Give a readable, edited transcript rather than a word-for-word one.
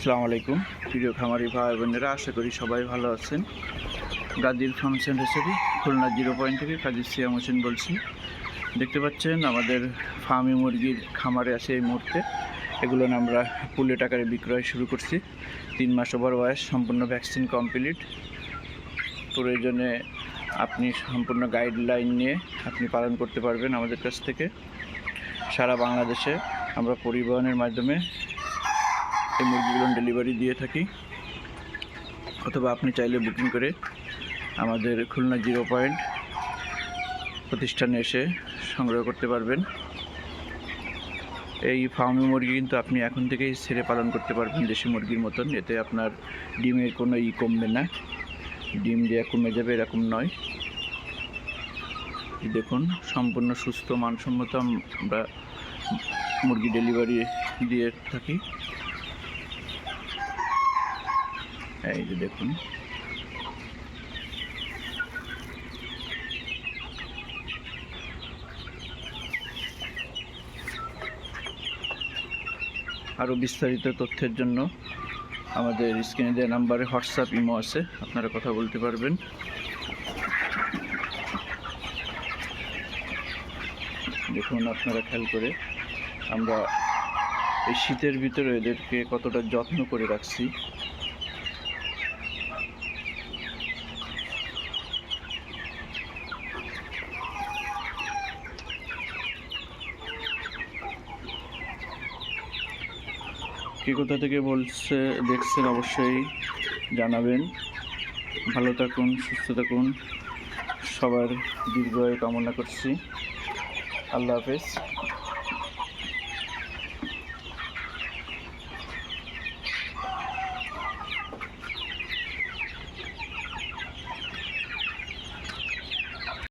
আসসালামু আলাইকুম প্রিয় খামারি ভাই বোনেরা, আশা করি সবাই ভালো আছেন। গাজীর ফার্মস অ্যান্ড রেসিপি খুলনা 0 থেকে কাজী সিয়াম হোসেন বলছি। দেখতে পাচ্ছেন আমাদের ফার্মি মুরগির খামারে আছে এই মুহূর্তে। এগুলো আমরা পুলেট আকারে বিক্রয় শুরু করছি। 3 মাস ওভার বয়স, সম্পূর্ণ ভ্যাকসিন কমপ্লিট। প্রয়োজনে আপনি সম্পূর্ণ গাইডলাইন নিয়ে আপনি পালন করতে পারবেন আমাদের কাছ থেকে। সারা বাংলাদেশে আমরা পরিবহনের মাধ্যমে এই মুরগিগুলো ডেলিভারি দিয়ে থাকি, অথবা আপনি চাইলে বুকিং করে আমাদের খুলনা 0 প্রতিষ্ঠানে এসে সংগ্রহ করতে পারবেন। এই ফার্মি মুরগি কিন্তু আপনি এখন থেকেই ছেড়ে পালন করতে পারবেন দেশি মুরগির মতন। এতে আপনার ডিমের কোনো কমবে না, ডিম দেওয়া কমে যাবে এরকম নয়। দেখুন, সম্পূর্ণ সুস্থ মানসম্মত আমরা মুরগি ডেলিভারি দিয়ে থাকি। এই যে দেখুন, আরও বিস্তারিত তথ্যের জন্য আমাদের স্ক্রিনে দেওয়া নাম্বারে হোয়াটসঅ্যাপ ইমো আছে, আপনারা কথা বলতে পারবেন। দেখুন, আপনারা খেয়াল করে আমরা এই শীতের ভিতরে এদেরকে কতটা যত্ন করে রাখছি। কে কোথা থেকে বলছে দেখছেন অবশ্যই জানাবেন। ভালো থাকুন, সুস্থ থাকুন, সবার দীর্ঘায়ু কামনা করছি। আল্লাহ হাফেজ।